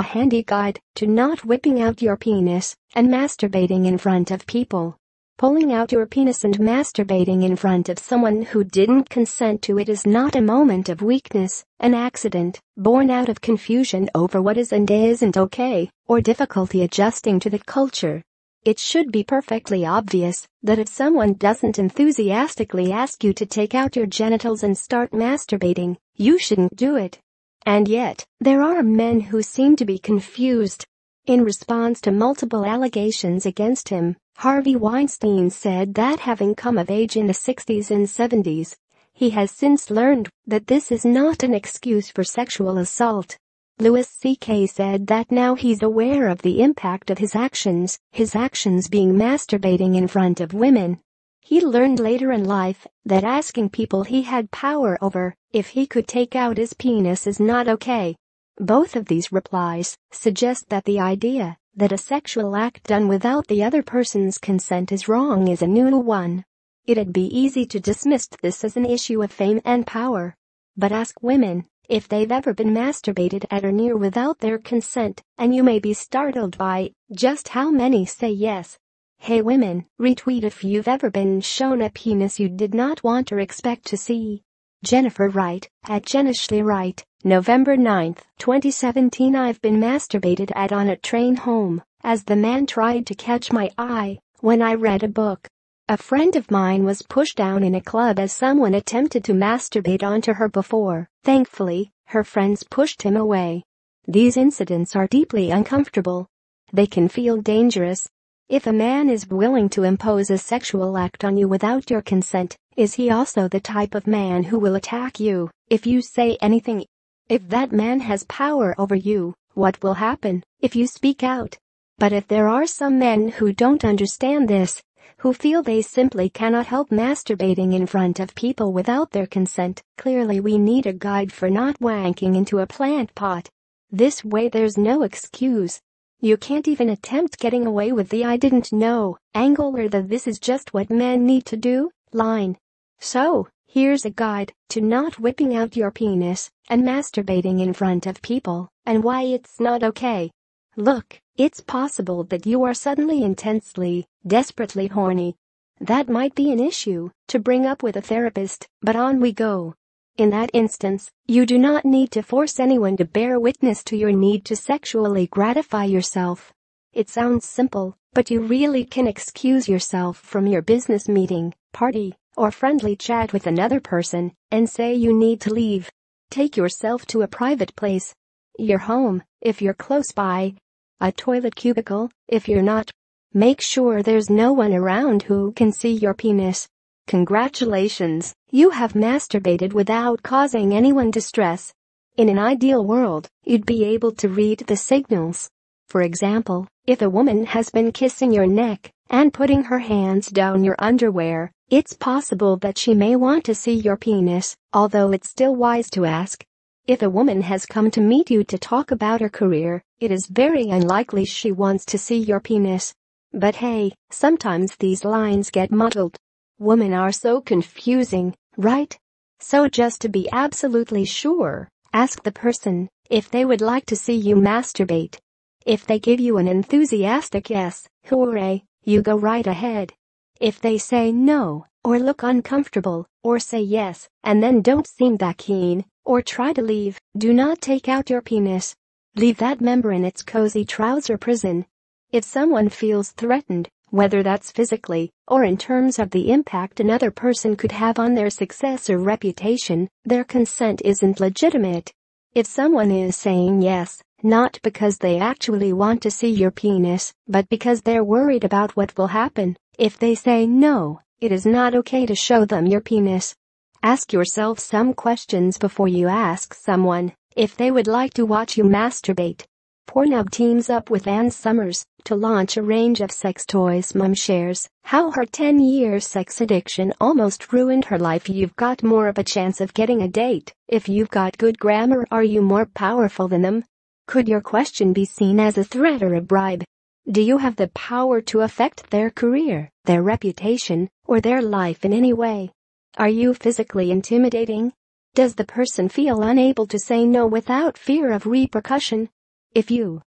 A handy guide to not whipping out your penis and masturbating in front of people. Pulling out your penis and masturbating in front of someone who didn't consent to it is not a moment of weakness, an accident, born out of confusion over what is and isn't okay, or difficulty adjusting to the culture. It should be perfectly obvious that if someone doesn't enthusiastically ask you to take out your genitals and start masturbating, you shouldn't do it. And yet, there are men who seem to be confused. In response to multiple allegations against him, Harvey Weinstein said that having come of age in the 60s and 70s, he has since learned that this is not an excuse for sexual assault. Louis C.K. said that now he's aware of the impact of his actions being masturbating in front of women. He learned later in life that asking people he had power over if he could take out his penis is not okay. Both of these replies suggest that the idea that a sexual act done without the other person's consent is wrong is a new one. It'd be easy to dismiss this as an issue of fame and power. But ask women if they've ever been masturbated at or near without their consent, and you may be startled by just how many say yes. Hey women, retweet if you've ever been shown a penis you did not want or expect to see. Jennifer Wright, at Jennifer Wright, November 9, 2017. I've been masturbated at on a train home, as the man tried to catch my eye when I read a book. A friend of mine was pushed down in a club as someone attempted to masturbate onto her before. Thankfully, her friends pushed him away. These incidents are deeply uncomfortable. They can feel dangerous. If a man is willing to impose a sexual act on you without your consent, is he also the type of man who will attack you if you say anything? If that man has power over you, what will happen if you speak out? But if there are some men who don't understand this, who feel they simply cannot help masturbating in front of people without their consent, clearly we need a guide for not wanking into a plant pot. This way there's no excuse. You can't even attempt getting away with the "I didn't know" angle or the "this is just what men need to do" line. So, here's a guide to not whipping out your penis and masturbating in front of people, and why it's not okay. Look, it's possible that you are suddenly intensely, desperately horny. That might be an issue to bring up with a therapist, but on we go. In that instance, you do not need to force anyone to bear witness to your need to sexually gratify yourself. It sounds simple, but you really can excuse yourself from your business meeting, party, or friendly chat with another person and say you need to leave. Take yourself to a private place. Your home, if you're close by. A toilet cubicle, if you're not. Make sure there's no one around who can see your penis. Congratulations, you have masturbated without causing anyone distress. In an ideal world, you'd be able to read the signals. For example, if a woman has been kissing your neck and putting her hands down your underwear, it's possible that she may want to see your penis, although it's still wise to ask. If a woman has come to meet you to talk about her career, it is very unlikely she wants to see your penis. But hey, sometimes these lines get muddled. Women are so confusing, right? So just to be absolutely sure, ask the person if they would like to see you masturbate. If they give you an enthusiastic yes, hooray, you go right ahead. If they say no, or look uncomfortable, or say yes, and then don't seem that keen, or try to leave, do not take out your penis. Leave that member in its cozy trouser prison. If someone feels threatened, whether that's physically or in terms of the impact another person could have on their success or reputation, their consent isn't legitimate. If someone is saying yes, not because they actually want to see your penis, but because they're worried about what will happen if they say no, it is not okay to show them your penis. Ask yourself some questions before you ask someone if they would like to watch you masturbate. Pornhub teams up with Ann Summers to launch a range of sex toys. Mom shares how her 10-year sex addiction almost ruined her life. You've got more of a chance of getting a date if you've got good grammar. Are you more powerful than them? Could your question be seen as a threat or a bribe? Do you have the power to affect their career, their reputation, or their life in any way? Are you physically intimidating? Does the person feel unable to say no without fear of repercussion? If you